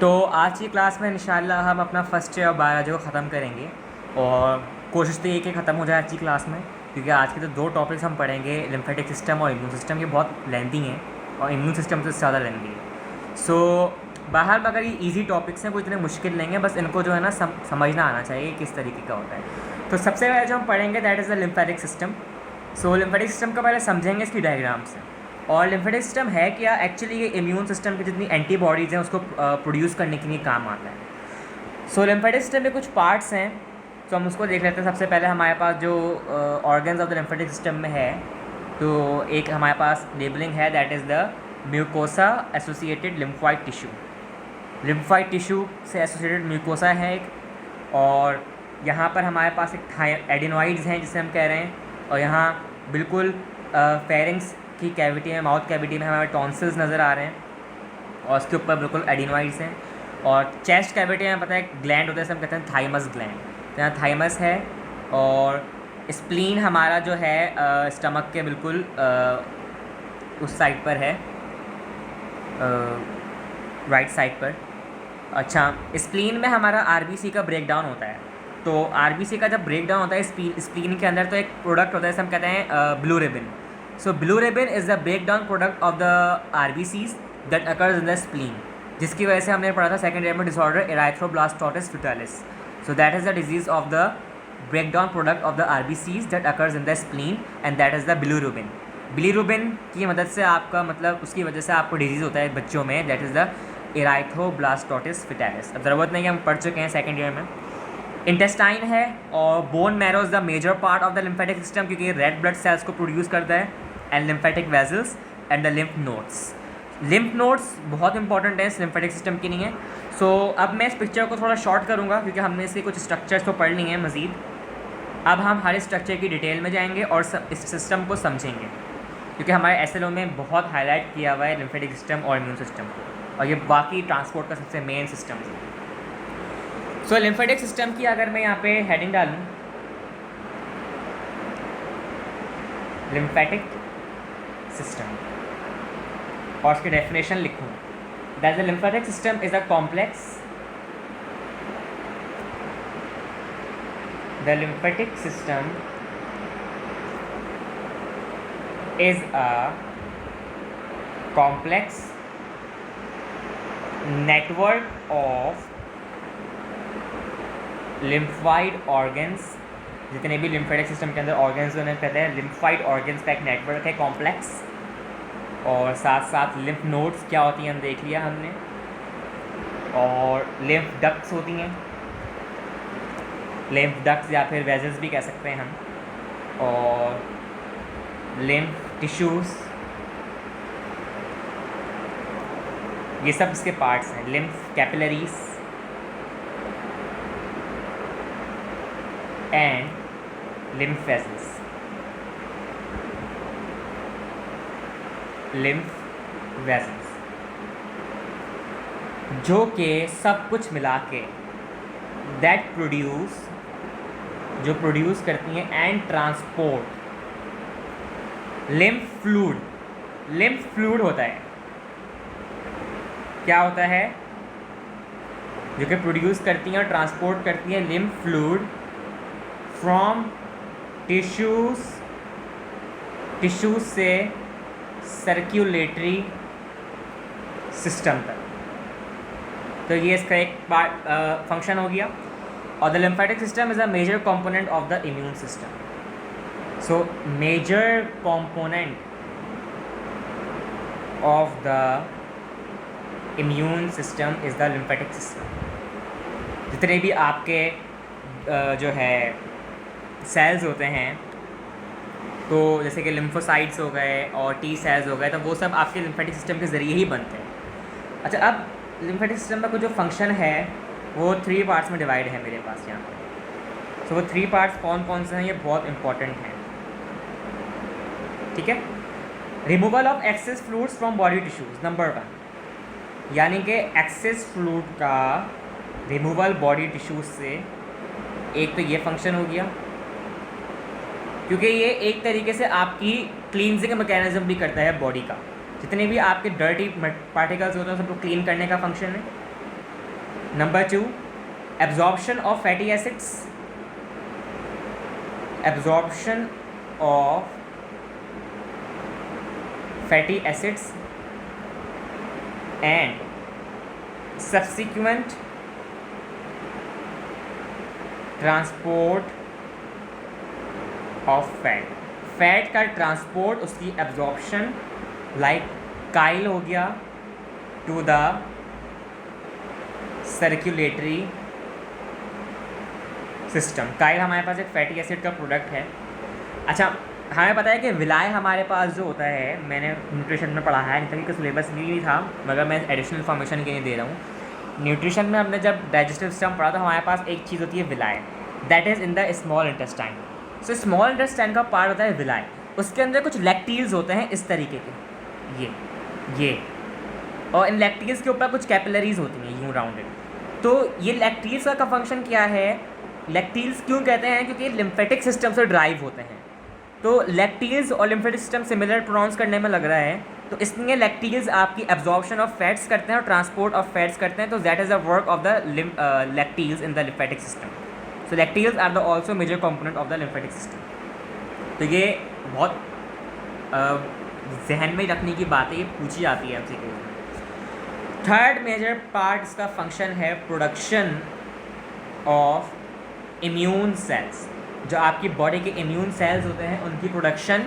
तो आज की क्लास में इंशाल्लाह हम अपना फर्स्ट ईयर बायोलॉजी को ख़त्म करेंगे और कोशिश तो ये कि ख़त्म हो जाए आज की क्लास में, क्योंकि आज के तो दो टॉपिक्स हम पढ़ेंगे, लिम्फेटिक सिस्टम और इम्यून सिस्टम। ये बहुत लेंथी हैं और इम्यून सिस्टम से ज़्यादा लेंथी है। सो बाहर अगर ये इजी टॉपिक्स हैं, कोई इतने मुश्किल नहीं है, बस इनको जो है ना समझना आना चाहिए किस तरीके का होता है। तो सबसे पहले जो हम पढ़ेंगे that is the lymphatic system. So lymphatic system को पहले समझेंगे इसकी डायग्राम से। और लिम्फेटिक सिस्टम है क्या? एक्चुअली ये इम्यून सिस्टम की जितनी एंटीबॉडीज़ हैं उसको प्रोड्यूस करने के लिए काम आता है। सो लिम्फेटिक सिस्टम में कुछ पार्ट्स हैं, तो हम उसको देख लेते हैं। सबसे पहले हमारे पास जो organs of the lymphatic system में है, तो एक हमारे पास लेबलिंग है that is the mucosa associated lymphoid tissue. Lymphoid tissue से एसोसिएटेड म्यूकोसा है एक, और यहाँ पर हमारे पास एक एडिनोइड्स हैं जिसे हम कह रहे हैं, और यहाँ बिल्कुल फेरिंग्स की कैविटी में, माउथ कैविटी में हमारे टॉन्सिल्स नज़र आ रहे हैं, और उसके ऊपर बिल्कुल एडिनोइड्स हैं। और चेस्ट कैविटी में पता है एक ग्लैंड होता है, हम कहते हैं थाइमस ग्लैंड, तो यहाँ थाइमस है। और स्प्लीन हमारा जो है स्टमक के बिल्कुल उस साइड पर है, राइट साइड पर। अच्छा, स्प्लीन में हमारा आरबीसी का ब्रेकडाउन होता है। तो आरबीसी का जब ब्रेकडाउन होता है स्प्लीन के अंदर, तो एक प्रोडक्ट होता है जिसे हम कहते हैं blue ribbon. So blue ribbon is the breakdown product of the RBCs that occurs in the spleen, जिसकी वजह से हमने पढ़ा था सेकेंड ईयर में disorder erythroblastosis fetalis. So that is the disease of the breakdown product of the RBCs that occurs in the spleen and that is the bilirubin। Bilirubin की मदद से आपका मतलब उसकी वजह से आपको डिजीज़ होता है बच्चों में, दैट इज़ द एराइथ्रोब्लास्टोसिस फेटालिस। अब ज़रूरत नहीं है, हम पढ़ चुके हैं सेकेंड ईयर में। इंटेस्टाइन है और bone marrow is the major part of the lymphatic system, क्योंकि ये रेड ब्लड सेल्स को प्रोड्यूस करता है, and lymphatic vessels and the lymph nodes. Lymph nodes बहुत इंपॉर्टेंट है इस लिम्फेटिक सिस्टम के लिए। सो अब मैं इस पिक्चर को थोड़ा शॉर्ट करूँगा क्योंकि हमने इसके कुछ स्ट्रक्चर्स तो पढ़ लिए हैं मज़ीद। अब हम हर स्ट्रक्चर की डिटेल में जाएंगे और इस सिस्टम को समझेंगे, क्योंकि हमारे एसएलओ में बहुत हाईलाइट किया हुआ है लिम्फेटिक सिस्टम और इम्यून सिस्टम को, और ये बाकी ट्रांसपोर्ट का सबसे मेन सिस्टम है। सो लिम्फेटिक सिस्टम की अगर मैं यहाँ पे हेडिंग डालूँ, लिम्फेटिक सिस्टम, और उसकी डेफिनेशन लिखूँ, that the lymphatic system is a complex, the lymphatic system is a complex network of lymphoid organs. जितने भी लिम्फेटिक सिस्टम के अंदर ऑर्गन्स उन्हें कहते हैं लिम्फाइड ऑर्गन्स का एक नेटवर्क है कॉम्प्लेक्स। और साथ साथ लिम्फ नोड्स क्या होती हैं हम देख लिया हमने, और लिम्फ डक्ट्स होती हैं, लिम्फ डक्ट्स या फिर वेजल्स भी कह सकते हैं हम, और लिम्फ टिश्यूज़, ये सब इसके पार्ट्स हैं। Lymph capillaries and lymph vessels, lymph vessels, जो कि सब कुछ मिला के दैट प्रोड्यूस, जो प्रोड्यूस करती हैं and transport lymph fluid. Lymph fluid होता है, क्या होता है? जो कि प्रोड्यूस करती हैं और ट्रांसपोर्ट करती हैं लिम्फ फ्लूइड फ्रॉम टिश्यूज से सर्कुलेटरी सिस्टम तक। तो ये इसका एक पार्ट फंक्शन हो गया। और the lymphatic system is a major component of the immune system. So major component of the immune system is the lymphatic system. जितने भी आपके जो है सेल्स होते हैं, तो जैसे कि लिम्फोसाइट्स हो गए और टी सेल्स हो गए, तो वो सब आपके लिम्फेटिक सिस्टम के ज़रिए ही बनते हैं। अच्छा, अब लिम्फेटिक सिस्टम का कुछ जो फंक्शन है वो 3 पार्ट्स में डिवाइड है मेरे पास यहाँ पर। सो वो 3 पार्ट्स कौन कौन से हैं, ये बहुत इंपॉर्टेंट हैं, ठीक है। Removal of excess fluids from body tissues, number 1, यानी कि एक्सेस फ्लूइड का रिमूवल बॉडी टिश्यूज़ से। एक तो ये फंक्शन हो गया, क्योंकि ये एक तरीके से आपकी क्लींजिंग मैकेनिज्म भी करता है बॉडी का। जितने भी आपके डर्टी पार्टिकल्स होते हैं सबको क्लीन करने का फंक्शन है। Number 2, absorption of fatty acids. Absorption of fatty acids and subsequent transport of fat, fat का ट्रांसपोर्ट, उसकी एब्जॉर्प्शन, लाइक काइल हो गया to the circulatory system. Chyle हमारे पास एक फैटी एसिड का प्रोडक्ट है। अच्छा, हमें पता है कि विलाय हमारे पास जो होता है, मैंने न्यूट्रिशन में पढ़ा है, नहीं तो सिलेबस में भी था, मगर मैं एडिशनल इन्फॉर्मेशन के लिए दे रहा हूँ। न्यूट्रिशन में हमने जब डाइजेस्टिव सिस्टम पढ़ा तो हमारे पास एक चीज़ होती है villi, that is in the small intestine. So small intestine का पार्ट होता है विलाय, उसके अंदर कुछ लैक्टील्स होते हैं इस तरीके के, ये और इन लैक्टील्स के ऊपर कुछ कैपिलरीज होती हैं यूँ राउंडेड। तो ये लैक्टील्स का फंक्शन क्या है? लैक्टील्स क्यों कहते हैं? क्योंकि लिम्फेटिक सिस्टम से ड्राइव होते हैं। तो लैक्टील्स और लिम्फेटिक सिस्टम सिमिलर प्रोनाउंस करने में लग रहा है, तो इसलिए लैक्टील्स आपकी एब्जॉर्प्शन ऑफ फैट्स करते हैं और ट्रांसपोर्ट ऑफ फैट्स करते हैं। तो that is the work of the lacteals in the lymphatic system. So lacteals are the also major component of the lymphatic system. तो ये बहुत जहन में रखने की बात है, ये पूछी जाती है आपसे। थर्ड मेजर पार्ट इसका फंक्शन है प्रोडक्शन ऑफ इम्यून सेल्स। जो आपकी बॉडी के इम्यून सेल्स होते हैं उनकी प्रोडक्शन,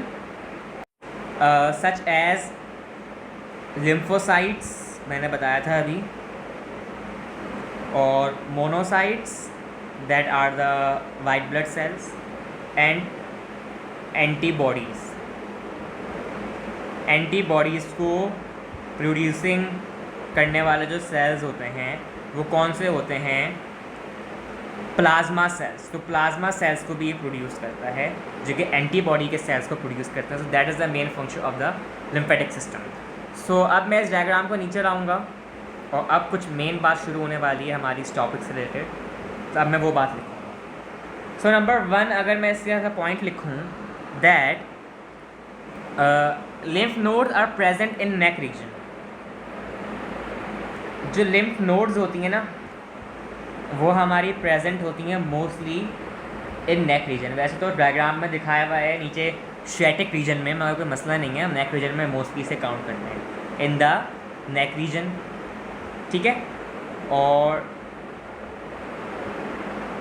सच एज लिम्फोसाइट्स, मैंने बताया था अभी, और monocytes that are the white blood cells, and antibodies. Antibodies को प्रोड्यूसिंग करने वाले जो सेल्स होते हैं वो कौन से होते हैं? Plasma cells. तो प्लाज्मा सेल्स को भी ये प्रोड्यूस करता है, जो कि एंटीबॉडी के सेल्स को प्रोड्यूस करता है। So that is the main function of the lymphatic system. So अब मैं इस डायग्राम को नीचे लाऊंगा और अब कुछ मेन बात शुरू होने वाली है हमारी इस टॉपिक से रिलेटेड, तो अब मैं वो बात लिखूँगा। सो नंबर 1, अगर मैं इसका पॉइंट लिखूँ that lymph nodes are present in neck region. जो लिम्फ नोड्स होती हैं ना, वो हमारी प्रेजेंट होती हैं मोस्टली इन नेक रीजन। वैसे तो डायग्राम में दिखाया हुआ है नीचे शेटिक रीजन में, मगर कोई मसला नहीं है, नेक रीजन में मोस्टली से काउंट करना है, इन द नेक रीजन, ठीक है। और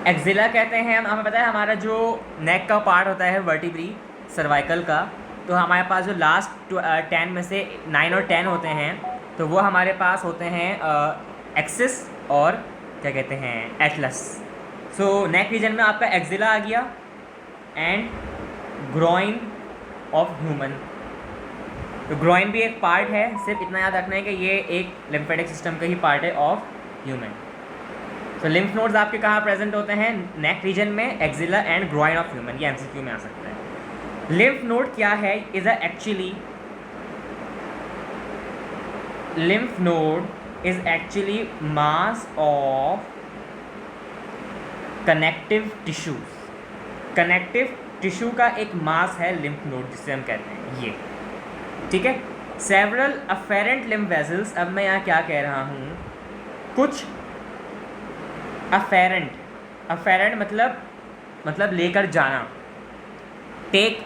एक्जिला कहते हैं, हमें पता है हमारा जो नेक का पार्ट होता है वर्टिब्री सर्वाइकल का, तो हमारे पास जो लास्ट 10 में से 9 और 10 होते हैं, तो वो हमारे पास होते हैं एक्सिस और क्या कहते हैं एटलस। सो नेक रीजन में आपका एक्जिला आ गया एंड ग्रोइन ऑफ ह्यूमन। तो ग्रोइन भी एक पार्ट है, सिर्फ इतना याद रखना है कि ये एक लिम्फेटिक सिस्टम का ही पार्ट है ऑफ ह्यूमन। तो लिम्फ नोड्स आपके कहाँ प्रेजेंट होते हैं? नेक रीजन में, axilla and groin of human. ये एमसीक्यू में आ सकता है। लिम्फ नोड क्या है? Is lymph node is actually mass of connective tissues। Connective tissue का एक मास है लिम्फ नोड, जिसे हम कहते हैं ये, ठीक है। Several afferent lymph vessels. अब मैं यहाँ क्या कह रहा हूँ, कुछ अफेरेंट मतलब लेकर जाना, टेक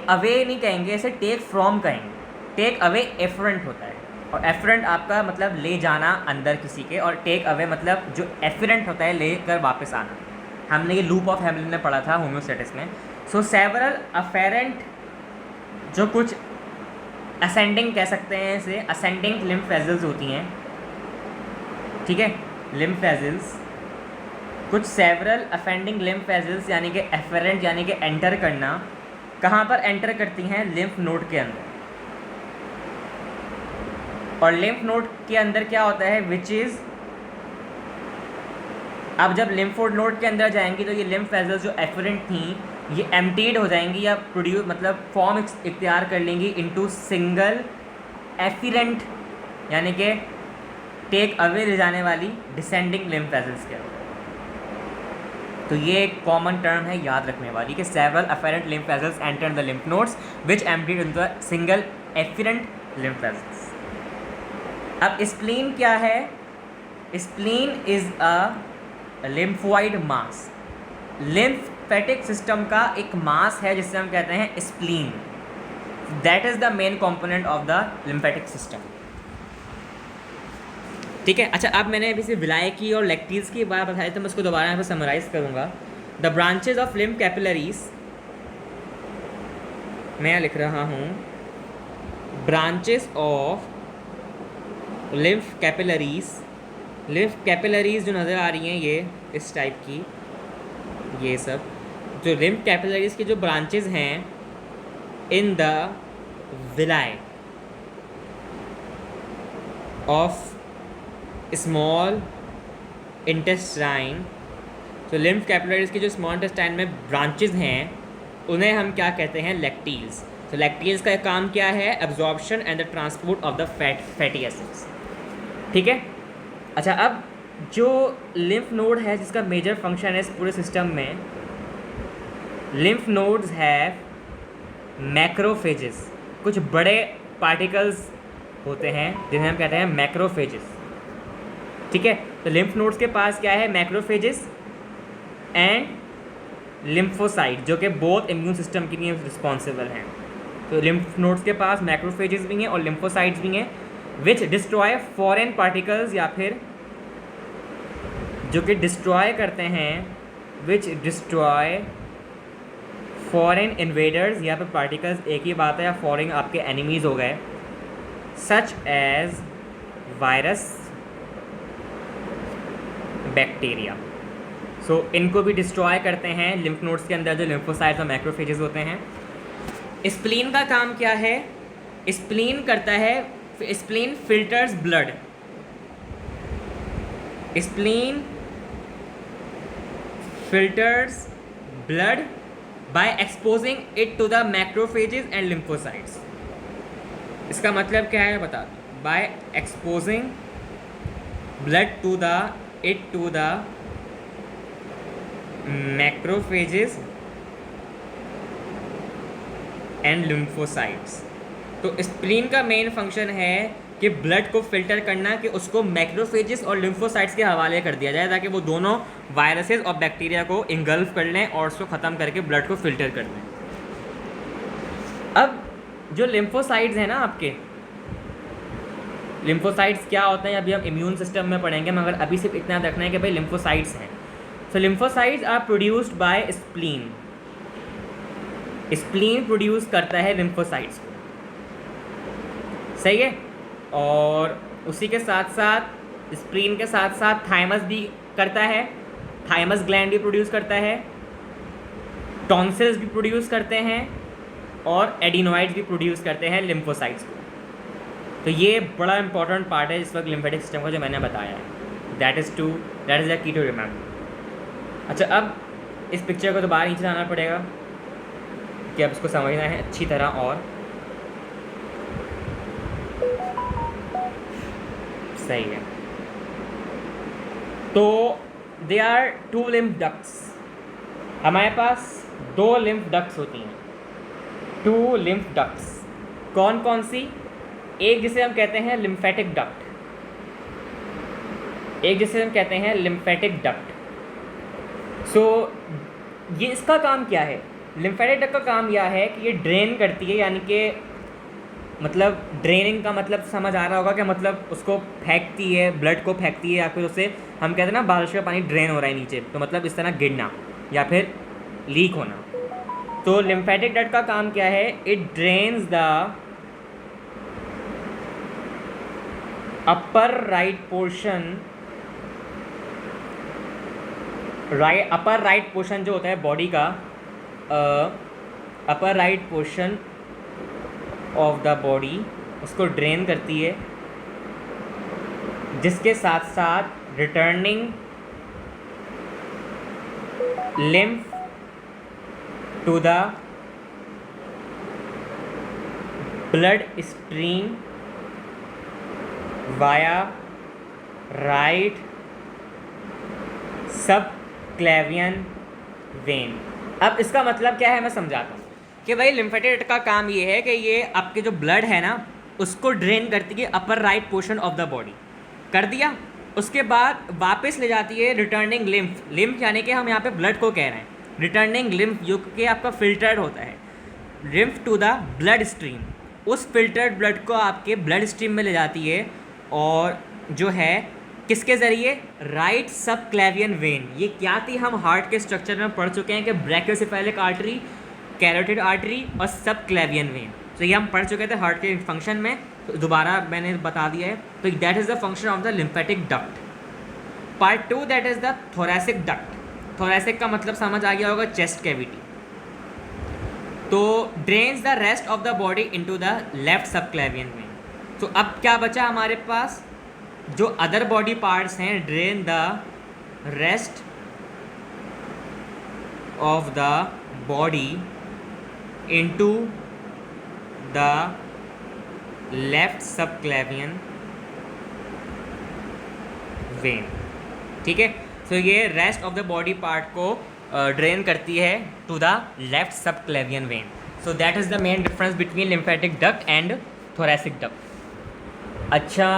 अवे नहीं कहेंगे, इसे टेक फ्रॉम कहेंगे। टेक अवे एफरेंट होता है, और एफरेंट आपका मतलब ले जाना अंदर किसी के, और टेक अवे मतलब जो एफरेंट होता है लेकर वापस आना। हमने ये लूप ऑफ हैमिल्टन में पढ़ा था होम्योस्टैटिक्स में। सो सेवरल अफेरेंट, जो कुछ असेंडिंग कह सकते हैं इसे, असेंडिंग लिम्फ वेसल्स होती हैं, ठीक है। लिम्फ वेसल्स, कुछ सेवरल अफेंडिंग लिम्फ वेसल्स यानी कि एफरेंट यानी कि एंटर करना, कहाँ पर एंटर करती हैं? लिम्फ नोड के अंदर। और लिम्फ नोड के अंदर क्या होता है? विच इज़, अब जब लिम्फ नोड के अंदर जाएंगी तो ये लिम्फ वेसल्स जो एफरेंट थी ये एम्प्टीड हो जाएंगी या प्रोड्यूस मतलब फॉर्म इख्तियार कर लेंगी इनटू सिंगल एफिरेंट यानी कि टेक अवे ले जाने वाली डिसेंडिंग लिम्फ वेसल्स के अंदर। तो ये एक कॉमन टर्म है याद रखने वाली कि several afferent lymph vessels enter the lymph nodes which emptied in the single efferent lymph vessels. अब स्प्लीन क्या है? Spleen is a lymphoid mass. Lymphatic system का एक मास है जिसे हम कहते हैं spleen. That is the main component of the lymphatic system. ठीक है। अच्छा, अब मैंने अभी से विलायकी और लैक्टीज की बात बताई, तो मैं उसको दोबारा यहाँ पर समराइज करूँगा। The branches of lymph capillaries, मैं लिख रहा हूँ branches of lymph capillaries. Lymph capillaries जो नज़र आ रही हैं ये इस टाइप की, ये सब जो लिम्फ कैपिलरीज की जो ब्रांचेस हैं in the villi of small intestine, तो लिम्फ कैपिलरीज की जो स्मॉल इंटेस्टाइन में ब्रांचेस हैं उन्हें हम क्या कहते हैं? लैक्टील्स। तो लैक्टील्स का काम क्या है? Absorption and the transport of the fatty acids. ठीक है। अच्छा, अब जो लिम्फ नोड है जिसका मेजर फंक्शन है इस पूरे सिस्टम में, लिम्फ नोड्स हैव मैक्रोफेजेस। कुछ बड़े पार्टिकल्स होते हैं जिन्हें हम कहते हैं मैक्रोफेजेस। ठीक है। तो लिम्फ नोड्स के पास क्या है? मैक्रोफेजेस एंड लिम्फोसाइट, जो कि बोथ इम्यून सिस्टम के लिए रिस्पॉन्सिबल हैं। तो लिम्फ नोड्स के पास मैक्रोफेजेस भी हैं और लिम्फोसाइट्स भी हैं, विच डिस्ट्रॉय फॉरेन पार्टिकल्स, या फिर जो कि डिस्ट्रॉय करते हैं, विच डिस्ट्रॉय फॉरेन इन्वेडर्स, या फिर पार्टिकल्स एक ही बात है, या फॉरेन आपके एनिमीज़ हो गए, सच एज वायरस, बैक्टीरिया। सो इनको भी डिस्ट्रॉय करते हैं लिम्फ नोड्स के अंदर जो लिम्फोसाइट्स और मैक्रोफेजेस होते हैं। स्प्लीन का काम क्या है? स्प्लीन करता है, spleen filters blood. Spleen filters blood by exposing it to the macrophages and lymphocytes. इसका मतलब क्या है बता दो। By exposing blood to the macrophages and lymphocytes. तो स्प्लीन का मेन फंक्शन है कि ब्लड को फिल्टर करना, कि उसको मैक्रोफेजेस और लिम्फोसाइट्स के हवाले कर दिया जाए ताकि वो दोनों वायरसेस और बैक्टीरिया को इंगल्फ कर लें और उसको ख़त्म करके ब्लड को फिल्टर कर लें। अब जो लिम्फोसाइट्स हैं ना आपके, लिम्फोसाइट्स क्या होते हैं अभी हम इम्यून सिस्टम में पढ़ेंगे, मगर अभी सिर्फ इतना रखना है कि भाई लिम्फोसाइट्स हैं। So lymphocytes are produced by spleen. Spleen produce करता है लिम्फोसाइट्स को, सही है। और उसी के साथ साथ स्प्लीन के साथ साथ थाइमस भी करता है, थाइमस ग्लैंड भी प्रोड्यूस करता है, टॉन्सिल्स भी प्रोड्यूस करते हैं और एडिनोइड्स भी प्रोड्यूस करते हैं लिम्फोसाइट्स को। तो ये बड़ा इंपॉर्टेंट पार्ट है इस वक्त लिम्फेटिक सिस्टम का जो मैंने बताया है। That is the key to remember. अच्छा, अब इस पिक्चर को दोबारा नीचे लाना पड़ेगा कि अब इसको समझना है अच्छी तरह। और सही है। तो they are two lymph ducts. हमारे पास दो लिम्फ डक्ट्स होती हैं, टू लिम्फ डक्ट्स। कौन कौन सी? एक जिसे हम कहते हैं लिम्फेटिक डक्ट, एक जिसे हम कहते हैं लिम्फेटिक डक्ट। सो ये इसका काम क्या है? लिम्फेटिक डक्ट का काम यह है कि ये ड्रेन करती है, यानी कि मतलब ड्रेनिंग का मतलब समझ आ रहा होगा कि मतलब उसको फेंकती है, ब्लड को फेंकती है, या फिर उसे हम कहते हैं ना बारिश का पानी ड्रेन हो रहा है नीचे, तो मतलब इस तरह गिरना या फिर लीक होना। तो लिम्फेटिक डक्ट का काम क्या है? It drains the upper right portion, upper right portion जो होता है बॉडी का, upper right portion of the body, उसको ड्रेन करती है, जिसके साथ साथ returning lymph to the blood stream via right subclavian when. अब इसका मतलब क्या है मैं समझाता हूँ कि भाई लिम्फेटिक डक्ट का काम ये है कि ये आपके जो ब्लड है ना, उसको ड्रेन करती है अपर right portion of the body, कर दिया। उसके बाद वापस ले जाती है रिटर्निंग लिम्फ, लिम्फ यानी कि हम यहाँ पे ब्लड को कह रहे हैं, रिटर्निंग लिम्फ जो कि आपका फिल्टर्ड होता है, lymph to the blood stream, उस फिल्टर्ड ब्लड को आपके ब्लड स्ट्रीम में ले जाती है, और जो है किसके ज़रिए, राइट सब क्लेवियन वेन। ये क्या थी, हम हार्ट के स्ट्रक्चर में पढ़ चुके हैं कि ब्रैकियोसेफेलिक आर्टरी, कैरोटिड आर्टरी और सब क्लेवियन वेन, तो ये हम पढ़ चुके थे हार्ट के फंक्शन में, तो दोबारा मैंने बता दिया है। तो that is the function of the lymphatic duct. Part 2 that is the thoracic duct. Thoracic का मतलब समझ आ गया होगा, चेस्ट कैविटी। तो drains the rest of the body into the left subclavian when. तो अब क्या बचा हमारे पास, जो अदर बॉडी पार्ट्स हैं, drain the rest of the body into the left subclavian vein. ठीक है, तो ये rest of the body part को ड्रेन करती है to the left subclavian vein. So that is the main difference between lymphatic duct and thoracic duct. अच्छा,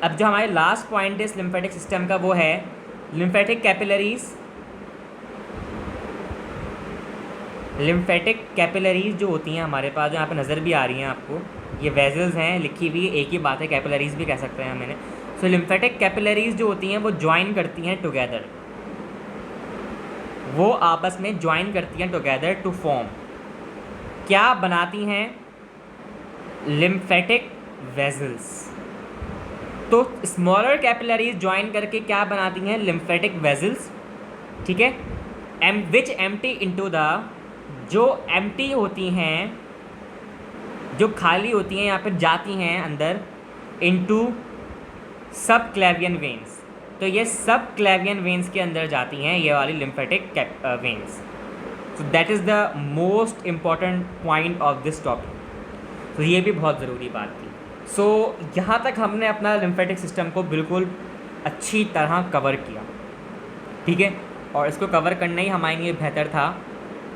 अब जो हमारे लास्ट पॉइंट है इस लिम्फेटिक सिस्टम का वो है लिम्फेटिक कैपिलरीज। लिम्फेटिक कैपिलरीज जो होती हैं हमारे पास, जो यहाँ पे नज़र भी आ रही हैं आपको, ये वेजल्स हैं लिखी हुई, एक ही बात है, कैपिलरीज भी कह सकते हैं मैंने। सो लिम्फेटिक कैपिलरीज जो होती हैं वो ज्वाइन करती हैं टुगेदर, वो आपस में ज्वाइन करती हैं टुगेदर टू फॉर्म, क्या बनाती हैं, लिम्फेटिक वेजल्स। तो स्मॉलर कैपिलरीज ज्वाइन करके क्या बनाती हैं, लिम्फेटिक वेजल्स। ठीक है, विच एम्प्टी इनटू द, जो एम्प्टी होती हैं, जो खाली होती हैं, यहाँ पर जाती हैं अंदर, इनटू सब क्लेवियन वेन्स। तो ये सब क्लेवियन वेन्स के अंदर जाती हैं ये वाली lymphatic veins. So that is the most important point of this topic. तो ये भी बहुत ज़रूरी बात थी। सो यहाँ तक हमने अपना लिम्फेटिक सिस्टम को बिल्कुल अच्छी तरह कवर किया। ठीक है, और इसको कवर करना ही हमारे लिए बेहतर था,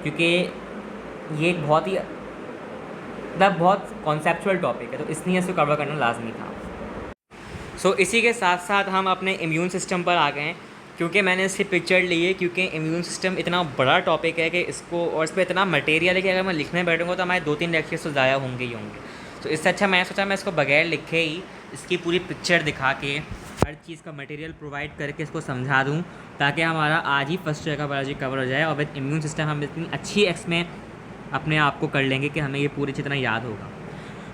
क्योंकि ये एक बहुत ही बहुत कॉन्सेप्चुअल टॉपिक है, तो इसलिए इसको कवर करना लाजमी था। सो इसी के साथ साथ हम अपने इम्यून सिस्टम पर आ गए हैं, क्योंकि मैंने इसकी पिक्चर ली है, क्योंकि इम्यून सिस्टम इतना बड़ा टॉपिक है कि इसको, और इस पर इतना मटेरियल है कि अगर मैं लिखने बैठूँगा तो हमारे 2-3 लेक्चर्स तो ज़ाया होंगे ही होंगे। तो इससे अच्छा मैं सोचा मैं इसको बगैर लिखे ही इसकी पूरी पिक्चर दिखा के हर चीज़ का मटेरियल प्रोवाइड करके इसको समझा दूँ, ताकि हमारा आज ही फर्स्ट ईयर का बायोलॉजी कवर हो जाए, और विद इम्यून सिस्टम हम इतनी अच्छी में अपने आप को कर लेंगे कि हमें ये पूरी अच्छी तरह याद होगा।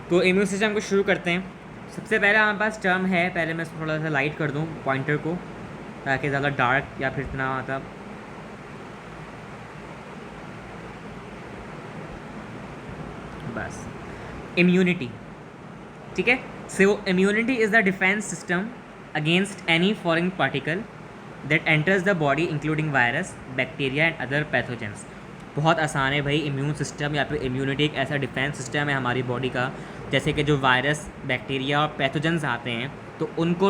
तो इम्यून सिस्टम को शुरू करते हैं। सबसे पहले हमारे पास टर्म है, पहले मैं इसको थोड़ा सा लाइट कर दूँ पॉइंटर को, ताकि ज़्यादा डार्क या फिर इतना मतलब बस। इम्यूनिटी, ठीक है। So immunity is the defence system against any foreign particle that enters the body including virus, bacteria and other pathogens. बहुत आसान है भाई, इम्यून सिस्टम या फिर इम्यूनिटी एक ऐसा डिफेंस सिस्टम है हमारी बॉडी का, जैसे कि जो वायरस, बैक्टीरिया और पैथोजेंस आते हैं तो उनको,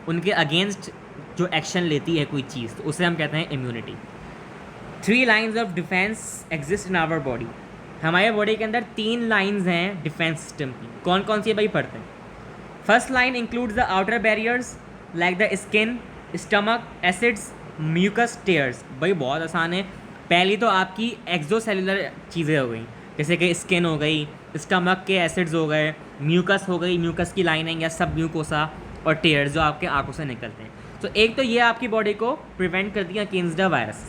उनके अगेंस्ट जो एक्शन लेती है कोई चीज़, तो उसे हम कहते हैं immunity. 3 lines of defence exist in our body. हमारे बॉडी के अंदर 3 लाइन्स हैं डिफेंस सिस्टम की। कौन कौन सी है भाई, पढ़ते हैं। First line includes the outer barriers like the skin, stomach, acids, mucus, tears. भाई बहुत आसान है। पहली तो आपकी एक्सोसेलुलर चीज़ें हो गई, जैसे कि स्किन हो गई, स्टमक के एसिड्स हो गए, म्यूकस हो गई, म्यूकस की लाइनिंग या सब म्यूकोसा, और टेयर्स जो आपके आंखों से निकलते हैं। तो एक तो ये आपकी बॉडी को प्रिवेंट करती है अगेंस्ट द वायरस,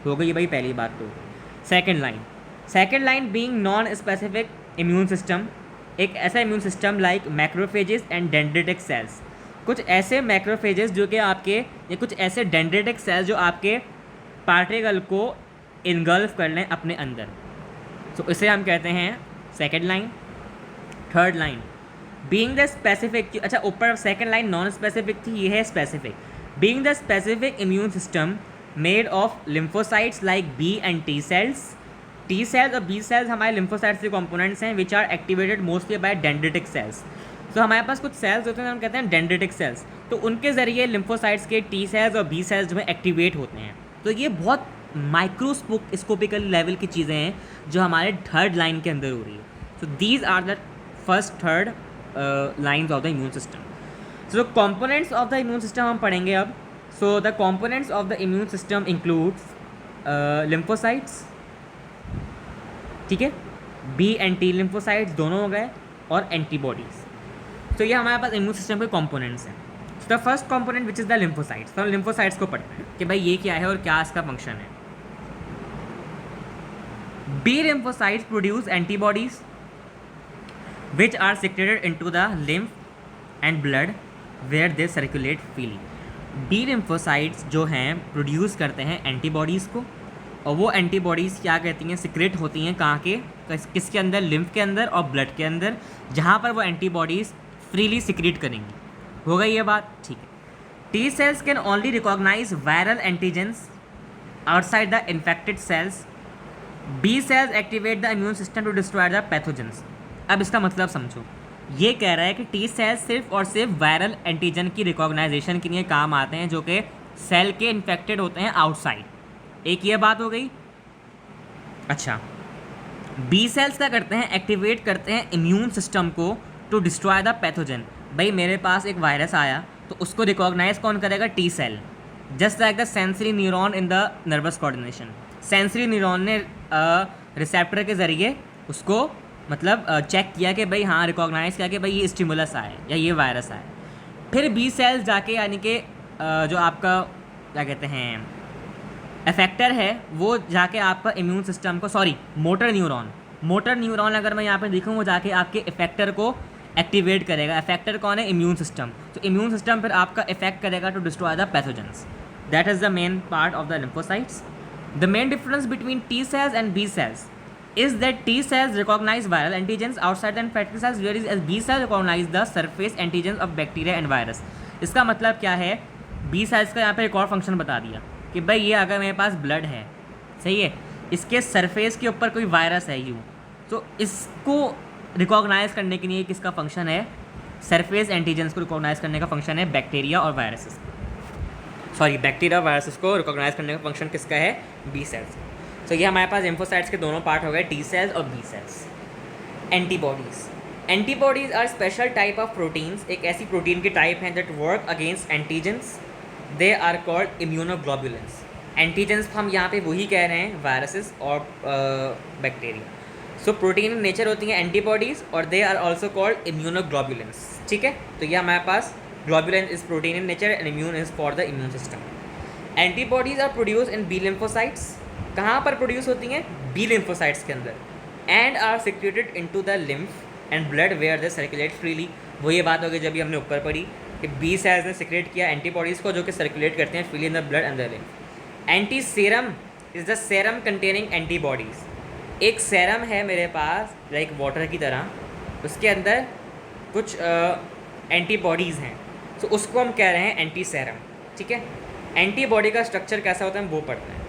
हो गई भाई पहली बात। तो second line being non specific immune system, एक ऐसा immune system like macrophages and dendritic cells. कुछ ऐसे मैक्रोफेजेस जो कि आपके, या कुछ ऐसे डेंड्रिटिक सेल्स जो आपके पार्टिकल को इनगल्फ कर लें अपने अंदर, तो इसे हम कहते हैं second line. Third line being the specific, अच्छा ऊपर सेकेंड लाइन नॉन स्पेसिफिक थी, ये है specific. Being the specific immune system made of lymphocytes like B and T cells. T cells और बी सेल्स हमारे लिम्फोसाइट्स के कंपोनेंट्स हैं which are activated mostly by dendritic cells. तो हमारे पास कुछ सेल्स होते हैं हम कहते हैं डेंड्रिटिक सेल्स, तो उनके ज़रिए लिम्फोसाइट्स के टी सेल्स और बी सेल्स जो है एक्टिवेट होते हैं। तो ये बहुत माइक्रोस्कोपिकल लेवल की चीज़ें हैं जो हमारे थर्ड लाइन के अंदर हो रही है। So these are the first third lines of the immune system. So components of the immune system हम पढ़ेंगे अब. So the components of the immune system includes lymphocytes, ठीक है, बी एंड टी लिम्फोसाइट्स दोनों हो गए, और एंटीबॉडीज़. तो ये हमारे पास इम्यून सिस्टम के कंपोनेंट्स हैं. So the first component which is the lymphocytes. तो लिम्फोसाइट्स को पढ़ते हैं कि भाई ये क्या है और क्या इसका फंक्शन है. B lymphocytes produce antibodies which are secreted into the lymph and blood where they circulate freely. B lymphocytes जो हैं प्रोड्यूस करते हैं एंटीबॉडीज़ को, और वो एंटीबॉडीज़ क्या कहती हैं, सिक्रेट होती हैं कहाँ के, किसके अंदर, लिम्फ के अंदर और ब्लड के अंदर, जहाँ पर वो एंटीबॉडीज़ फ्रीली सिक्रेट करेंगी. हो गई ये बात, ठीक है. T cells can only recognise viral antigens outside the infected cells. B cells activate the immune system to destroy the pathogens. अब इसका मतलब समझो, ये कह रहा है कि टी सेल्स सिर्फ और सिर्फ वायरल एंटीजन की रिकॉग्नाइजेशन के लिए काम आते हैं जो कि सेल के इन्फेक्टेड होते हैं आउटसाइड. एक ये बात हो गई. अच्छा, बी सेल्स क्या करते हैं, एक्टिवेट करते हैं इम्यून सिस्टम को टू डिस्ट्रॉय द पैथोजन. भाई मेरे पास एक वायरस आया तो उसको रिकॉग्नाइज कौन करेगा, T cell. Just like the sensory neuron in the nervous coordination. Sensory neuron ने रिसेप्टर के ज़रिए उसको मतलब चेक किया कि भाई हाँ, रिकॉग्नाइज किया कि भाई ये स्टिमुलस आए या ये वायरस आए. फिर बी सेल्स जाके यानी कि जो आपका क्या कहते हैं इफेक्टर है, वो जाके आपका इम्यून सिस्टम को, सॉरी मोटर न्यूरॉन अगर मैं यहाँ पे देखूँ, वो जाके आपके इफेक्टर को एक्टिवेट करेगा. इफेक्टर कौन है, इम्यून सिस्टम. तो इम्यून सिस्टम फिर आपका इफेक्ट करेगा to destroy the pathogens. That is the main part of the lymphocytes. The main difference between T cells and B cells is that T cells recognize viral antigens outside the infected cells, whereas B cells recognize the surface antigens of bacteria and virus. इसका मतलब क्या है, B cells का यहाँ पे एक और function बता दिया कि भाई ये अगर मेरे पास ब्लड है, सही है, इसके सरफेस के ऊपर कोई वायरस है यूँ, तो इसको रिकॉग्नाइज करने के लिए किसका फंक्शन है, सरफेस एंटीजेंस को रिकॉग्नाइज करने का फंक्शन है बैक्टीरिया और वायरसेस. सॉरी, बैक्टीरिया और वायरसेस को रिकॉग्नाइज करने का फंक्शन किसका है, बी सेल्स. तो ये हमारे पास लिम्फोसाइट्स के दोनों पार्ट हो गए, टी सेल्स और B cells. Antibodies are special type of proteins. एक ऐसी प्रोटीन की टाइप हैं that work against antigens. They are called immunoglobulins. Antigens हम यहाँ पे वही कह रहे हैं, वायरसेस और बैक्टीरिया. सो प्रोटीन नेचर होती हैं एंटीबॉडीज़, और they are also called immunoglobulins. ठीक है, तो ये हमारे पास globulins is protein in nature and immune is for the immune system. Antibodies are produce in B lymphocytes. कहाँ पर प्रोड्यूस होती हैं, बी लिम्फोसाइट्स के अंदर. And are secreted into the lymph and blood where they circulate freely. वो ये बात हो गई जब भी हमने ऊपर पढ़ी कि बी सेल्स ने सिक्रेट किया एंटीबॉडीज़ को जो कि सर्कुलेट करते हैं freely in the blood and the lymph. Anti serum is the serum containing antibodies. एक सेरम है मेरे पास लाइक वाटर की तरह, उसके अंदर कुछ एंटीबॉडीज़ हैं, तो उसको हम कह रहे हैं एंटी सेरम. ठीक है, एंटीबॉडी का स्ट्रक्चर कैसा होता है वो पढ़ते हैं.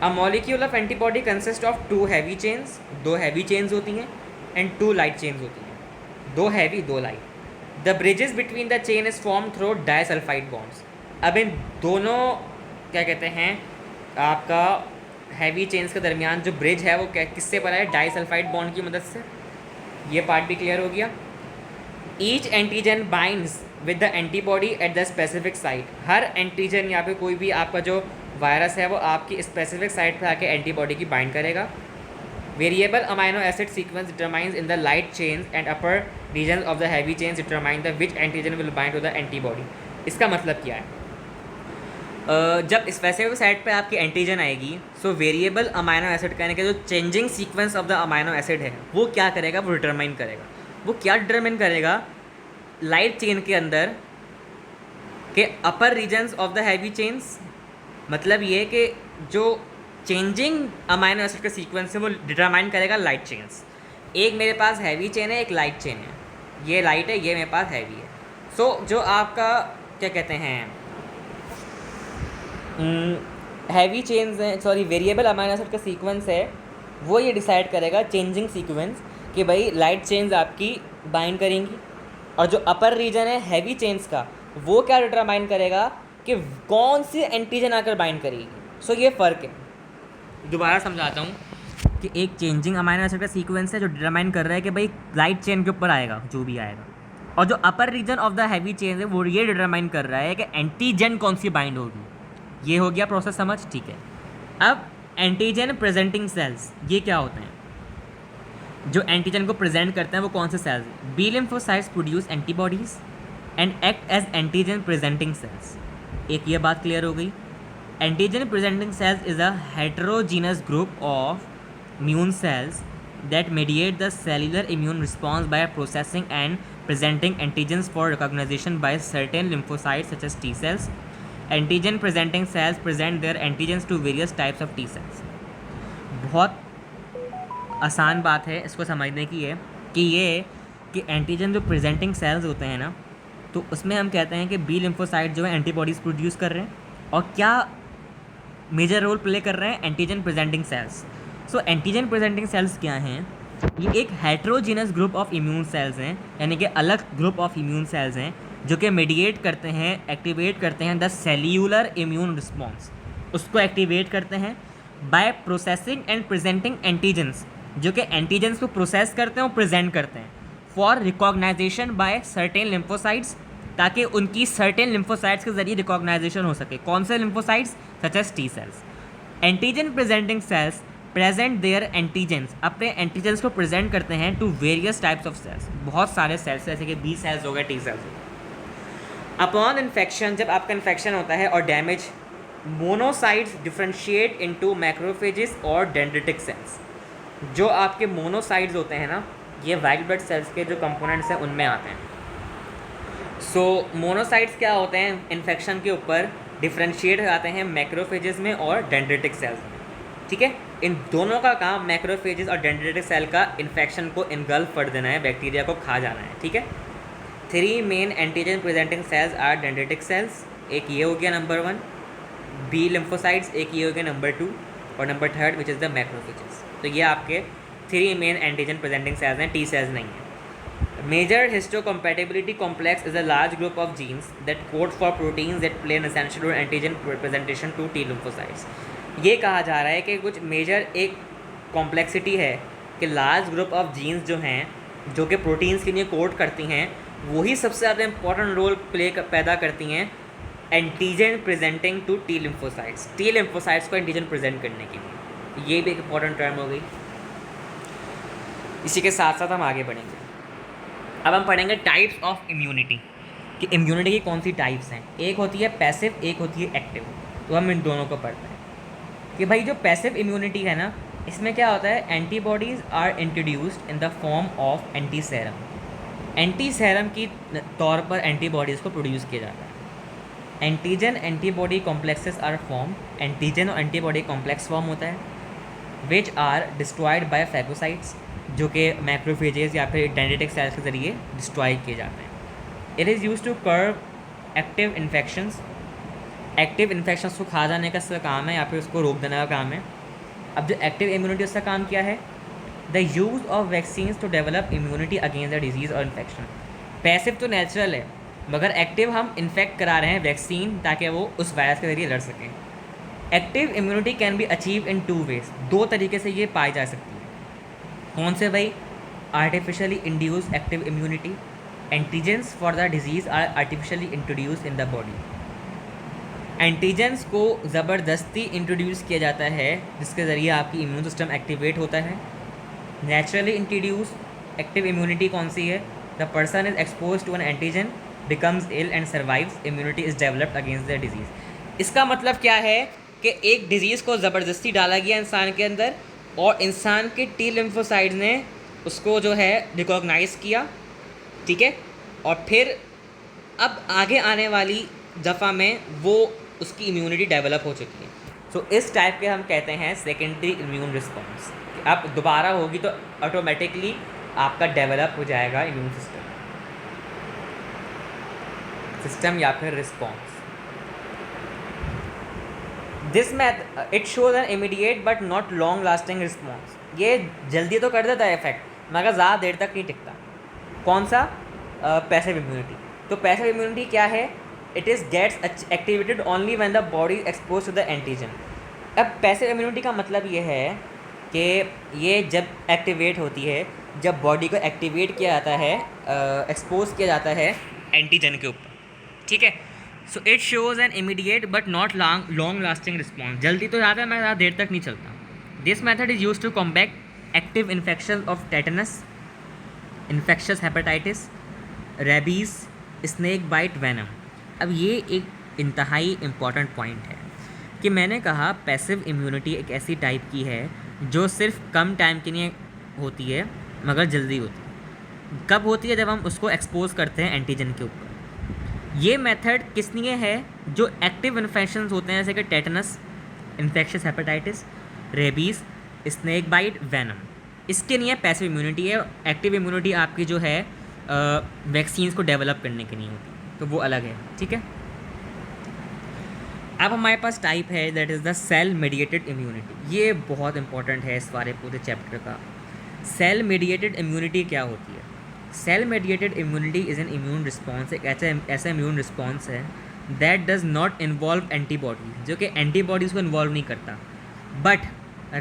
A molecule of antibody consist of 2 heavy chains. 2 heavy chains होती हैं एंड 2 लाइट चेन्स होती हैं. 2 heavy 2 light. The bridges between the chain is form through disulphide bonds. अब इन दोनों क्या कहते हैं आपका हैवी चेन्स के दरमियान जो ब्रिज है वो किससे बना है, डाइसल्फाइड बॉन्ड की मदद से. ये पार्ट भी क्लियर हो गया. Each antigen binds with the antibody at the specific site. Her antigen या फिर कोई भी आपका जो वायरस है वो आपकी स्पेसिफिक साइट पर आके एंटीबॉडी की बाइंड करेगा. Variable amino acid sequence determines in the light chains and upper region of the heavy chains determine the which antigen will bind to the antibody. इसका मतलब क्या है, जब स्पेसिफिक साइट पे आपकी एंटीजन आएगी, सो वेरिएबल अमाइनो एसिड कहने के जो changing sequence of the amino acid है वो क्या करेगा, वो डिटरमाइन करेगा. वो क्या डिटरमाइन करेगा, लाइट चेन के अंदर के upper regions of the heavy chains. मतलब ये कि जो चेंजिंग अमाइनो एसिड का सीक्वेंस है वो डिटरमाइन करेगा लाइट चेन्स. एक मेरे पास हैवी चेन है, एक लाइट चेन है. ये लाइट है, ये मेरे पास हैवी है. सो जो आपका क्या कहते हैं हैवी चेन्स हैं, सॉरी वेरिएबल अमाइनो एसिड का सीक्वेंस है, वो ये डिसाइड करेगा चेंजिंग सीक्वेंस कि भाई लाइट चेन्स आपकी बाइंड करेंगी. और जो अपर रीजन है हैवी चेन्स का, वो क्या डिटरमाइन करेगा कि कौन सी एंटीजन आकर बाइंड करेगी. सो ये फ़र्क है. दोबारा समझाता हूँ कि एक चेंजिंग अमाइनो एसिड का सीक्वेंस है जो डिटरमाइन कर रहा है कि भाई लाइट चेन के ऊपर आएगा जो भी आएगा, और जो upper region of the heavy chain है वो ये डिटरमाइन कर रहा है कि एंटीजन कौन सी बाइंड होगी। ये हो गया प्रोसेस समझ, ठीक है। अब एंटीजन प्रेजेंटिंग सेल्स ये क्या होते हैं? जो एंटीजन को प्रेजेंट करते हैं वो कौन से cells? B lymphocytes produce antibodies and act as antigen presenting cells. एक ये बात क्लियर हो गई। Antigen presenting cells is a heterogeneous group of immune cells that mediate the cellular immune response by processing and presenting antigens for recognition by certain lymphocytes such as T cells. Antigen presenting cells present their antigens to various types of T cells. बहुत आसान बात है इसको समझने की है कि antigen जो प्रेजेंटिंग सेल्स होते हैं ना, तो उसमें हम कहते हैं कि बी लिम्फोसाइट जो है एंटीबॉडीज़ प्रोड्यूस कर रहे हैं, और क्या मेजर रोल प्ले कर रहे हैं? Antigen presenting cells. So antigen presenting cells क्या हैं? ये एक heterogeneous group of immune cells हैं, यानी कि अलग ग्रुप ऑफ इम्यून सेल्स हैं जो कि मेडिएट करते हैं, एक्टिवेट करते हैं द सेल्यूलर इम्यून रिस्पॉन्स, उसको एक्टिवेट करते हैं by processing and presenting antigens, जो कि एंटीजन्स को प्रोसेस करते हैं और प्रेजेंट करते हैं for recognition by certain lymphocytes, ताकि उनकी सर्टेन लिम्फोसाइट्स के जरिए रिकॉग्नाइजेशन हो सके। कौन से lymphocytes? Such as T cells. Antigen presenting cells present their antigens, अपने एंटीजेंस को प्रेजेंट करते हैं to various types of cells, बहुत सारे सेल्स जैसे कि बी सेल्स हो गए, टी सेल्स हो गए। अपॉन इन्फेक्शन, जब आपका इन्फेक्शन होता है और damage, monocytes differentiate into macrophages और डेंड्रिटिक सेल्स। जो आपके मोनोसाइट्स होते हैं ना, ये वाइट ब्लड सेल्स के जो कंपोनेंट्स हैं उनमें आते हैं। सो मोनोसाइट्स क्या होते हैं? इन्फेक्शन के ऊपर डिफ्रेंशिएट आते हैं मैक्रोफेजेस में और डेंड्रिटिक सेल्स में, ठीक है। इन दोनों का काम, मैक्रोफेजेस और डेंड्रिटिक सेल का, इन्फेक्शन को इनगल्फ कर देना है, बैक्टीरिया को खा जाना है, ठीक है। 3 main antigen presenting cells are dendritic cells, एक ये हो गया नंबर 1, बी लिम्फोसाइट्स एक ये हो गया नंबर 2, और number 3 which is the macrophages. तो ये आपके 3 मेन एंटीजन प्रेजेंटिंग सेल्स हैं, टी सेल्स नहीं है। Major histocompatibility complex is a large group of genes that code for proteins that play an essential role in antigen presentation to T lymphocytes. ये कहा जा रहा है कि कुछ मेजर एक कॉम्प्लेक्सिटी है कि लार्ज ग्रुप ऑफ जीन्स जो हैं, जो कि प्रोटीन्स के लिए कोड करती हैं, वही सबसे ज़्यादा इंपॉर्टेंट रोल पैदा करती हैं antigen presenting to T lymphocytes, T lymphocytes को एंटीजन प्रेजेंट करने के लिए। ये भी एक इंपॉर्टेंट टर्म हो गई। इसी के साथ साथ हम आगे बढ़ेंगे। अब हम पढ़ेंगे टाइप्स ऑफ इम्यूनिटी, कि इम्यूनिटी की कौन सी टाइप्स हैं। एक होती है पैसिव, एक होती है एक्टिव। तो हम इन दोनों को पढ़ते हैं कि भाई जो पैसिव इम्यूनिटी है ना, इसमें क्या होता है? Antibodies are introduced in the form of antiserum. Antiserum की तौर पर एंटीबॉडीज़ को प्रोड्यूस किया जाता है। Antigen antibody complexes are form, antigen और एंटीबॉडी कॉम्प्लेक्स फॉर्म होता है, which are destroyed by phagocytes, जो कि मैक्रोफेजेस या फिर डेंड्रिटिक सेल्स के ज़रिए डिस्ट्रॉय किए जाते हैं। It is use to curb active infections, active infections को खा जाने का इसका काम है या फिर उसको रोक देने का काम है। अब जो एक्टिव इम्यूनिटी उसका काम क्या है? The use of vaccines to develop immunity against the disease और इन्फेक्शन। पैसिव तो नेचुरल है, मगर एक्टिव हम इन्फेक्ट करा रहे हैं वैक्सीन ताकि वो उस वायरस के ज़रिए लड़ सकें। Active immunity can be achieve in 2 ways, 2 तरीके से ये पाई जा सकती है। कौन से भाई? Artificially induce active immunity, antigens for the disease are artificially introduce in the body. Antigens को ज़बरदस्ती इंट्रोड्यूस किया जाता है जिसके ज़रिए आपकी इम्यून सिस्टम एक्टिवेट होता है। नेचुरली इंट्रोड्यूस एक्टिव इम्यूनिटी कौन सी है? The person is expose to an antigen, becomes ill and survives, immunity is developed against the disease. इसका मतलब क्या है कि एक डिजीज़ को ज़बरदस्ती डाला गया इंसान के अंदर और इंसान के टी लिम्फोसाइट्स ने उसको जो है रिकॉग्नाइज़ किया, ठीक है, और फिर अब आगे आने वाली दफ़ा में वो उसकी इम्यूनिटी डेवलप हो चुकी है। सो इस टाइप के हम कहते हैं सेकेंडरी इम्यून रिस्पॉन्स। अब दोबारा होगी तो ऑटोमेटिकली आपका डेवलप हो जाएगा इम्यून सिस्टम या फिर response. This math it shows N immediate but not long lasting response. ये जल्दी तो कर देता है इफेक्ट, मगर ज़्यादा देर तक नहीं टिकता। कौन सा? Passive immunity. तो पैसिव इम्यूनिटी क्या है? It is gets activated only when the body expose to the antigen. अब पैसिव इम्यूनिटी का मतलब ये है कि ये जब एक्टिवेट होती है, जब बॉडी को एक्टिवेट किया जाता है, एक्सपोज किया जाता है एंटीजन के ऊपर, ठीक है। So it shows an immediate but not long lasting response. जल्दी तो ज़्यादा, मैं ज़्यादा देर तक नहीं चलता। This method is use to combat active infection of tetanus, infectious hepatitis, rabies, snake bite, venom. अब ये एक इंतहाई इम्पॉर्टेंट पॉइंट है कि मैंने कहा पैसिव इम्यूनिटी एक ऐसी टाइप की है जो सिर्फ कम टाइम के लिए होती है मगर जल्दी होती है। कब होती है? जब हम उसको एक्सपोज करते हैं एंटीजन के ऊपर। ये मेथड किस लिए है? जो एक्टिव इन्फेक्शंस होते हैं जैसे कि tetanus, infectious hepatitis, rabies, snake bite, venom, इसके लिए पैसिव इम्यूनिटी है। एक्टिव इम्यूनिटी आपकी जो है वैक्सीन्स को डेवलप करने के लिए होती है, तो वो अलग है, ठीक है। अब हमारे पास टाइप है that is the cell mediated immunity. ये बहुत इंपॉर्टेंट है इस सारे पूरे चैप्टर का। सेल मेडिएटेड इम्यूनिटी क्या होती है? Cell mediated immunity is an immune response, एक ऐसा इम्यून रिस्पॉन्स है that does not involve antibodies, जो कि एंटीबॉडीज़ को इन्वॉल्व नहीं करता, but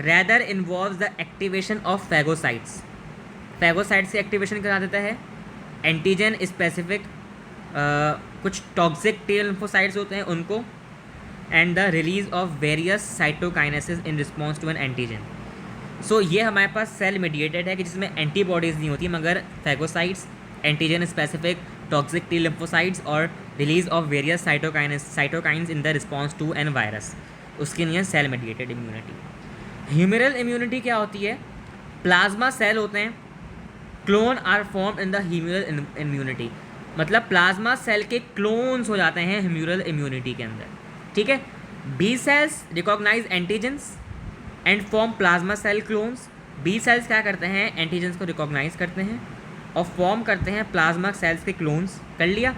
rather involve the activation of phagocytes. Phagocytes से एक्टिवेशन करा देता है एंटीजन स्पेसिफिक कुछ टॉक्सिक टी लिम्फोसाइट्स होते हैं उनको, and the release of various cytokinesis in response to an antigen. So ये हमारे पास सेल मेडिएटेड है कि जिसमें एंटीबॉडीज़ नहीं होती मगर phagocytes, antigen specific toxic T lymphocytes और release of various cytokines in the response to an virus, उसके लिए cell mediated immunity. Humoral immunity क्या होती है? प्लाज्मा सेल होते हैं, clone are form in the humoral immunity, मतलब प्लाज्मा सेल के क्लोन्स हो जाते हैं ह्यूमरल इम्यूनिटी के अंदर, ठीक है। B cells recognize antigens and form plasma cell clones. B cells क्या करते हैं? एंटीजन्स को रिकॉग्नाइज करते हैं और फॉर्म करते हैं प्लाज्मा सेल्स के क्लोन्स, कर लिया,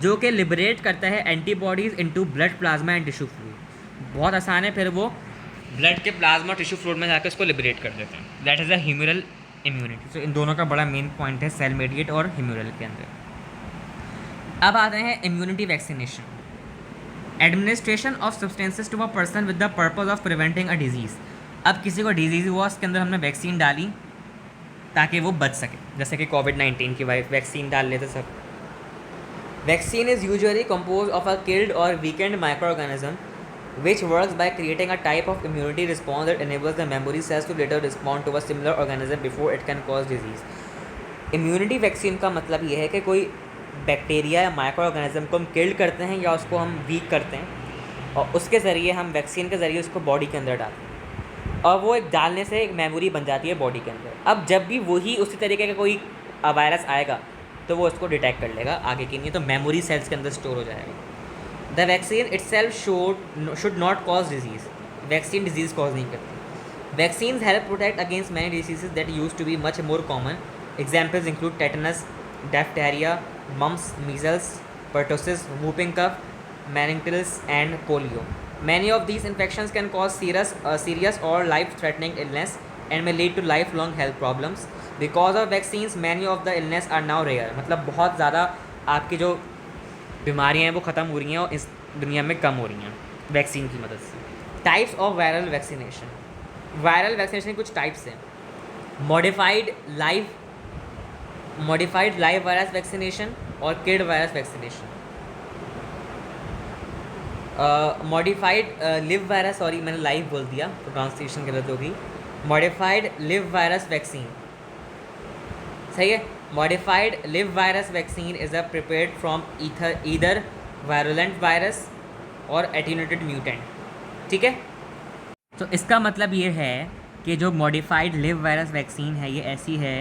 जो कि लिबरेट करता है antibodies into blood, plasma and tissue fluid. बहुत आसान है, फिर वो ब्लड के प्लाज्मा टिश्यू फ्लूइड में जाकर उसको लिबरेट कर देते हैं। That is a humoral immunity. तो इन दोनों का बड़ा मेन पॉइंट है सेल मेडिएट और ह्यूमरल के अंदर। अब आते हैं immunity vaccination. Administration of substances to a person with the purpose of preventing a disease. अब किसी को डिजीज़ हुआ, उसके अंदर हमने वैक्सीन डाली ताकि वो बच सके, जैसे कि कोविड-19 की वैक्सीन डाल लेते सब। Vaccine is usually compose of a killed और weakened microorganism which works by creating a type of immunity response that enables the memory cells to later respond to a similar organism before it can cause disease. Immunity vaccine का मतलब ये है कि कोई bacteria या micro organism को हम killed करते हैं या उसको हम वीक करते हैं और उसके ज़रिए हम वैक्सीन के ज़रिए उसको बॉडी के अंदर डालते हैं और वो एक डालने से एक मेमोरी बन जाती है बॉडी के अंदर। अब जब भी वही उसी तरीके का कोई वायरस आएगा तो वो उसको डिटेक्ट कर लेगा आगे के लिए, तो मेमोरी सेल्स के अंदर स्टोर हो जाएगा। The vaccine itself should not cause disease. Vaccine disease cause नहीं करती। Vaccines help protect against many diseases that use to be much more common. Examples include tetanus, diphtheria, mumps, measles, pertussis, whooping cough, meningitis, and polio. Many of these infections can cause serious or life-threatening illness and may lead to lifelong health problems. Because of vaccines, many of the illness are now rare. मतलब बहुत ज़्यादा आपकी जो बीमारियाँ हैं वो ख़त्म हो रही हैं और इस दुनिया में कम हो रही हैं वैक्सीन की मदद से। Types of viral vaccination. Viral vaccination कुछ टाइप्स हैं। मॉडिफाइड लाइव वायरस वैक्सीनेशन और kid virus vaccination. Modified live virus, sorry मैंने लाइव बोल दिया, प्रोनाउंसिएशन गलत होगी। मॉडिफाइड लिव वायरस वैक्सीन, सही है। Modified live virus vaccine is a prepared from either virulent virus और एटीन्यूटेड म्यूटेंट, ठीक है। तो इसका मतलब ये है कि जो मॉडिफाइड लिव वायरस वैक्सीन है ये ऐसी है,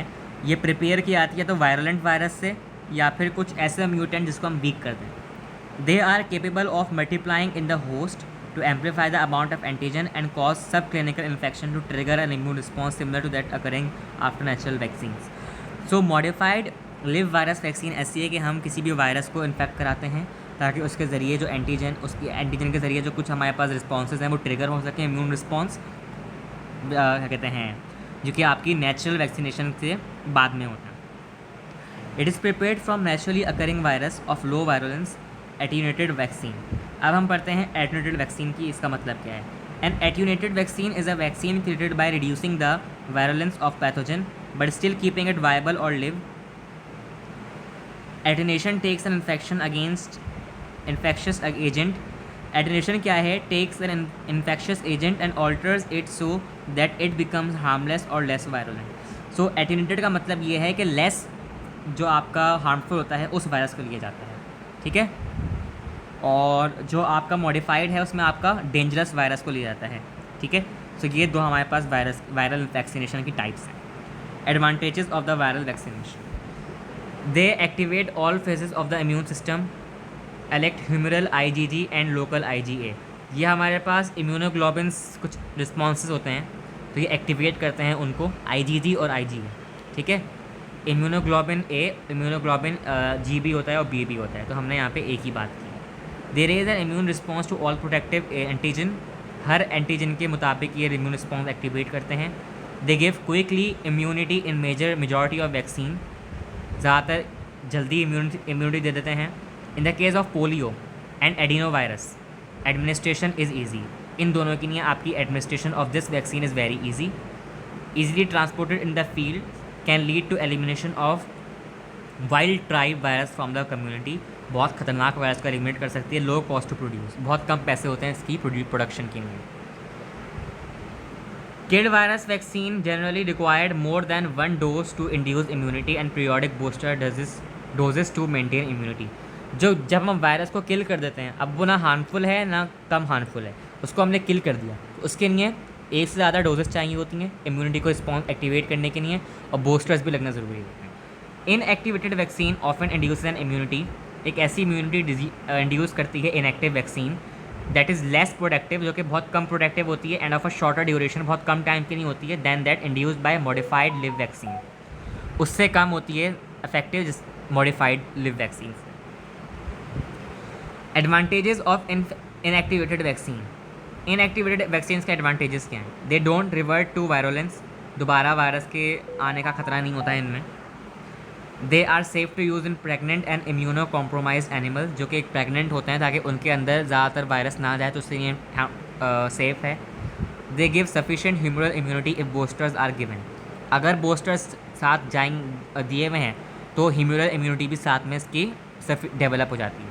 ये प्रिपेयर की आती है तो वायरुलेंट वायरस से या फिर कुछ ऐसा म्यूटेंट जिसको हम वीक कर दें। They are capable of multiplying in the host to amplify the amount of antigen and cause subclinical infection to trigger an immune response similar to that occurring after natural vaccines. So modified live virus vaccine ऐसी है कि हम किसी भी virus को infect कराते हैं ताकि उसके ज़रिए जो उसकी एंटीजन के ज़रिए जो कुछ हमारे पास रिस्पॉन्सेज हैं वो ट्रिगर हो सके, इम्यून रिस्पॉन्स क्या कहते हैं, जो कि आपकी नेचुरल वैक्सीनेशन से बाद में होता है। It is prepared from naturally occurring virus of low virulence attenuated vaccine. अब हम पढ़ते हैं एटीन्यूटेड वैक्सीन की, इसका मतलब क्या है। An attenuated vaccine is a vaccine created by reducing the virulence of pathogen but still keeping it viable or live. Attenuation takes an infectious agent. Attenuation क्या है? Takes an infectious agent and alters it so that it becomes harmless or less virulent. So attenuated का मतलब ये है कि less जो आपका harmful होता है उस वायरस को लिया जाता है, ठीक है, और जो आपका मॉडिफाइड है उसमें आपका डेंजरस वायरस को लिया जाता है, ठीक है. सो ये दो हमारे पास वायरल वैक्सीनेशन की टाइप्स हैं. Advantages of the viral vaccination: they activate all phases of the immune system, elicit humoral IgG and local IgA. ये हमारे पास इम्यूनोग्लोबिन्स कुछ रिस्पॉन्सेज होते हैं तो ये एक्टिवेट करते हैं उनको, IgG और IgA, ठीक है. इम्यूनोग्लोबिन A, इम्यूनोग्लोबिन G भी होता है और B भी होता है, तो हमने यहाँ पे एक ही बात की. There is an immune response to all protective antigen. हर एंटीजन के मुताबिक ये इम्यून रिस्पॉन्स एक्टिवेट करते हैं. They give quickly immunity in majority of vaccine. ज़्यादातर जल्दी इम्यूनिटी दे देते हैं. In the case of polio and adenovirus administration is easy. इन दोनों के लिए आपकी administration of this vaccine is very easy. Easily transported in the field can lead to elimination of wild tribe virus from the community. बहुत खतरनाक virus को eliminate कर सकती है. लो कॉस्ट टू प्रोड्यूस, बहुत कम पैसे होते हैं इसकी प्रोडक्शन के लिए. Killed virus vaccine generally required more than 1 dose to induce immunity and periodic booster doses to maintain immunity. जब हम वायरस को किल कर देते हैं, अब वो ना हार्मफुल है ना कम हार्मफुल है, उसको हमने किल कर दिया, तो उसके लिए एक से ज़्यादा डोजेस चाहिए होती हैं इम्यूनिटी को रिस्पॉन्स एक्टिवेट करने के लिए, और बूस्टर्स भी लगना ज़रूरी होते हैं. Inactivated vaccine often induce an immunity. एक ऐसी इम्यूनिटी इंड्यूस करती है inactive vaccine that is less productive, जो कि बहुत कम प्रोडक्टिव होती है and of a shorter duration, बहुत कम टाइम की नहीं होती है, than that induced by modified live vaccine. उससे कम होती है effective modified live vaccine. Advantages of inactivated vaccine. Inactivated vaccine के एडवांटेजेस क्या हैं? They don't revert to virulence. दोबारा वायरस के आने का खतरा नहीं होता है इनमें. They are safe to use in pregnant and immunocompromise animal, जो कि एक प्रेगनेंट होते हैं ताकि उनके अंदर ज़्यादातर वायरस ना जाए, तो उससे ये सेफ़ है. They give sufficient humoral immunity if boosters are given. अगर बूस्टर्स साथ दिए हुए हैं तो ह्यूमरल इम्यूनिटी भी साथ में इसकी डेवलप हो जाती है.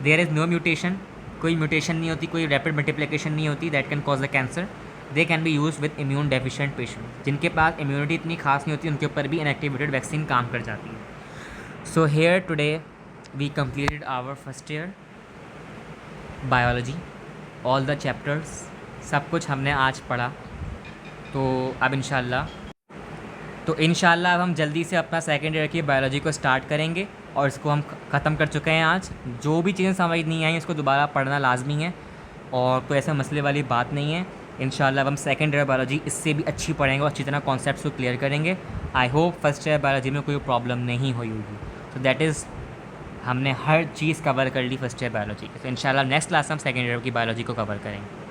There is no mutation. कोई म्यूटेशन नहीं होती, कोई रैपिड मल्टीप्लिकेशन नहीं होती that can cause the cancer. They can be use with immune deficient patient. जिनके पास इम्यूनिटी इतनी खास नहीं होती उनके ऊपर भी इनएक्टिवेटेड वैक्सीन काम कर जाती है. So here today we completed our first year biology, all the chapters, सब कुछ हमने आज पढ़ा. तो अब इंशाल्लाह अब हम जल्दी से अपना सेकेंड ईयर की बायोलॉजी को स्टार्ट करेंगे और इसको हम ख़त्म कर चुके हैं आज. जो भी चीज़ें समझ नहीं आई उसको दोबारा पढ़ना लाजमी है और कोई ऐसे मसले वाली बात नहीं है. इंशाल्लाह अब हम सेकेंड ईयर बायोलॉजी इससे भी अच्छी पढ़ेंगे और अच्छी तरह कॉन्सेप्ट्स को क्लियर करेंगे. I hope first year biology में कोई प्रॉब्लम नहीं हुई होगी. तो दैट इज़ हमने हर चीज़ कवर कर ली फर्स्ट ईयर बायोलॉजी की. तो इंशाल्लाह नेक्स्ट क्लास हम सेकेंड ईयर की बायोलॉजी को कवर करेंगे.